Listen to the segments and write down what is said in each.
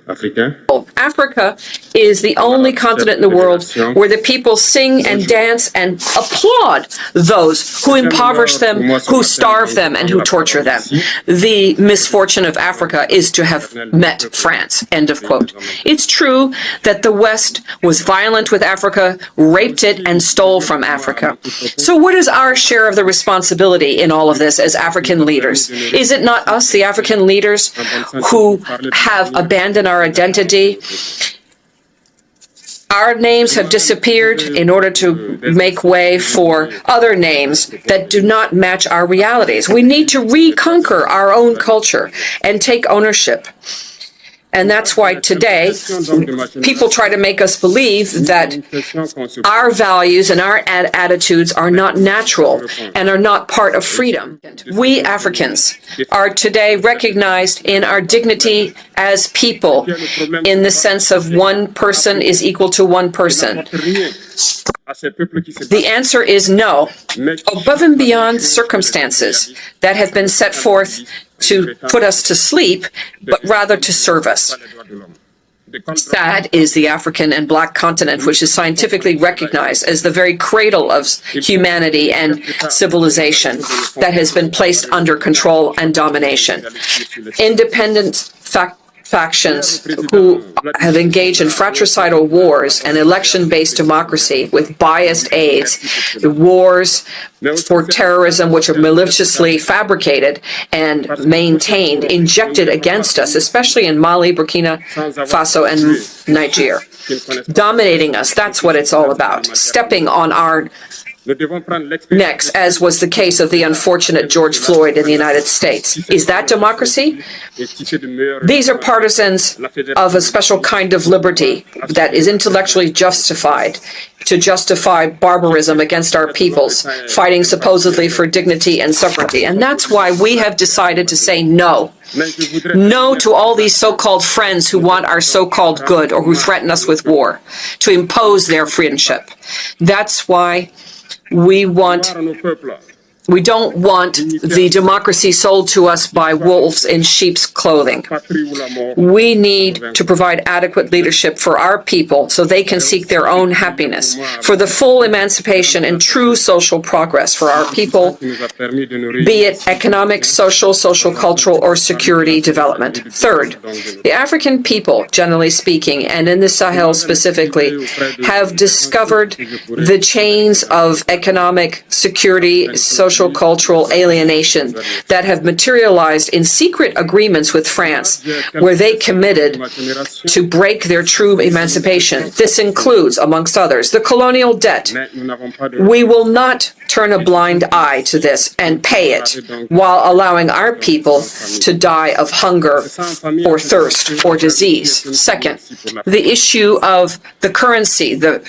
Africa is the only continent in the world where the people sing and dance and applaud those who impoverish them, who starve them, and who torture them. The misfortune of Africa is to have met France. End of quote. It's true that the West was violent with Africa, raped it, and stole from Africa. So what is our share of the responsibility in all of this as African leaders? Is it not us, the African leaders, who have abandoned our identity? Our names have disappeared in order to make way for other names that do not match our realities. We need to reconquer our own culture and take ownership. And that's why today people try to make us believe that our values and our attitudes are not natural and are not part of freedom. We Africans are today recognized in our dignity as people, in the sense of one person is equal to one person. The answer is no, above and beyond circumstances that have been set forth to put us to sleep, but rather to serve us. Sad is the African and Black continent, which is scientifically recognized as the very cradle of humanity and civilization, that has been placed under control and domination. Independent factions who have engaged in fratricidal wars and election-based democracy with biased aides, wars for terrorism which are maliciously fabricated and maintained, injected against us, especially in Mali, Burkina Faso, and Niger. Dominating us, that's what it's all about. Stepping on our necks, as was the case of the unfortunate George Floyd in the United States. Is that democracy? These are partisans of a special kind of liberty that is intellectually justified to justify barbarism against our peoples, fighting supposedly for dignity and sovereignty. And that's why we have decided to say no. No to all these so-called friends who want our so-called good or who threaten us with war, to impose their friendship. That's why we don't want the democracy sold to us by wolves in sheep's clothing. We need to provide adequate leadership for our people so they can seek their own happiness, for the full emancipation and true social progress for our people, be it economic, social, cultural, or security development. Third, the African people, generally speaking, and in the Sahel specifically, have discovered the chains of economic security, social, cultural alienation that have materialized in secret agreements with France, where they committed to break their true emancipation. This includes, amongst others, the colonial debt. We will not turn a blind eye to this and pay it while allowing our people to die of hunger or thirst or disease. Second, the issue of the currency, the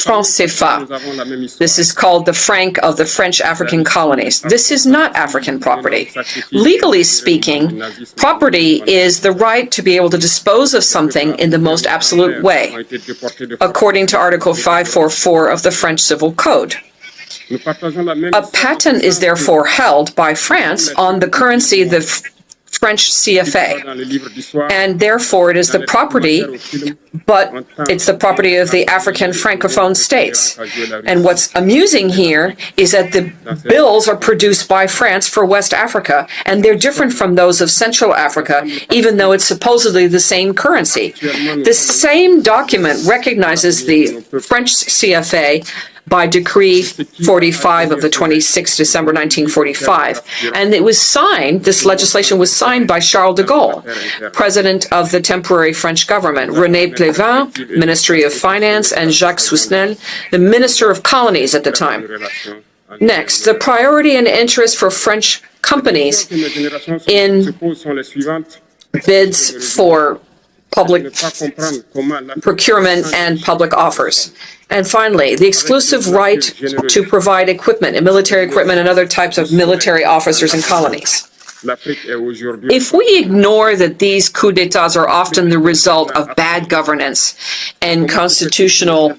franc CFA. This is called the franc of the French African colonies. This is not African property. Legally speaking, property is the right to be able to dispose of something in the most absolute way, according to Article 544 of the French Civil Code. A patent is therefore held by France on the currency, the French CFA, and therefore it is the property, but it's the property of the African Francophone states. And what's amusing here is that the bills are produced by France for West Africa, and they're different from those of Central Africa, even though it's supposedly the same currency. The same document recognizes the French CFA by Decree 45 of the 26th December 1945. And it was signed, this legislation was signed by Charles de Gaulle, President of the temporary French government, René Plévin, Ministry of Finance, and Jacques Sousnel, the Minister of Colonies at the time. Next, the priority and interest for French companies in bids for public procurement and public offers. And finally, the exclusive right to provide equipment and military equipment and other types of military officers and colonies. If we ignore that these coups d'etats are often the result of bad governance and constitutional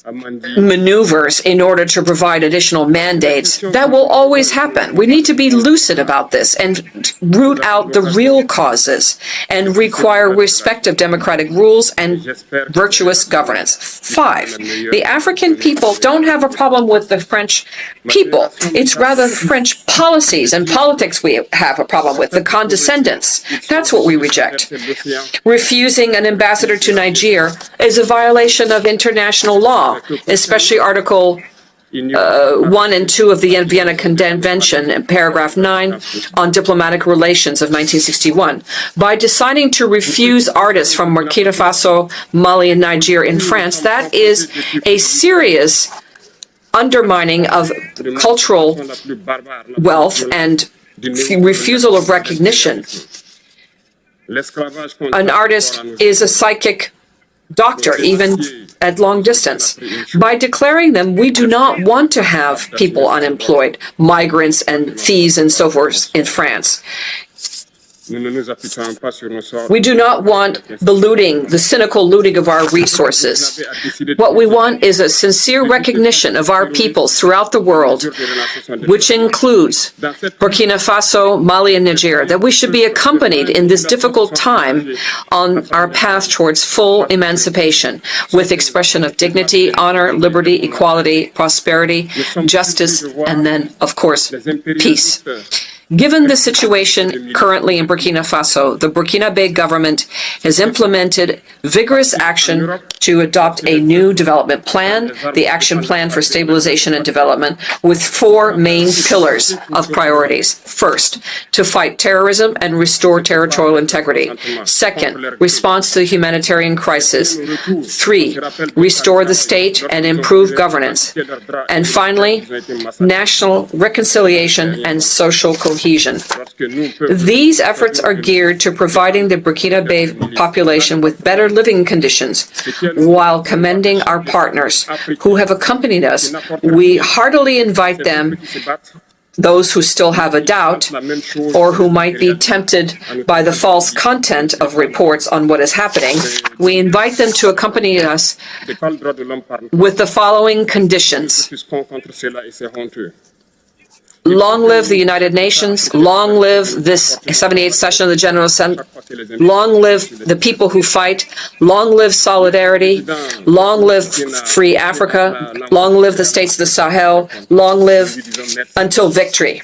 maneuvers in order to provide additional mandates. That will always happen. We need to be lucid about this and root out the real causes and require respect of democratic rules and virtuous governance. 5, the African people don't have a problem with the French people. It's rather the French policies and politics we have a problem with, the condescendence. That's what we reject. Refusing an ambassador to Niger is a violation of international law, especially Article 1 and 2 of the Vienna Convention, and paragraph 9 on diplomatic relations of 1961. By deciding to refuse artists from Burkina Faso, Mali, and Niger in France, that is a serious undermining of cultural wealth and refusal of recognition. An artist is a psychic doctor, even at long distance. By declaring them, we do not want to have people unemployed, migrants and thieves and so forth in France. We do not want the looting, the cynical looting of our resources. What we want is a sincere recognition of our peoples throughout the world, which includes Burkina Faso, Mali, and Niger, that we should be accompanied in this difficult time on our path towards full emancipation with expression of dignity, honor, liberty, equality, prosperity, justice, and then, of course, peace. Given the situation currently in Burkina Faso, the Burkinabe government has implemented vigorous action to adopt a new development plan, the Action Plan for Stabilization and Development, with 4 main pillars of priorities. First, to fight terrorism and restore territorial integrity. Second, response to the humanitarian crisis. 3, restore the state and improve governance. And finally, national reconciliation and social cohesion. These efforts are geared to providing the Burkinabe population with better living conditions while commending our partners who have accompanied us. We heartily invite them, those who still have a doubt or who might be tempted by the false content of reports on what is happening, we invite them to accompany us with the following conditions. Long live the United Nations, long live this 78th session of the General Assembly, long live the people who fight, long live solidarity, long live free Africa, long live the states of the Sahel, long live until victory.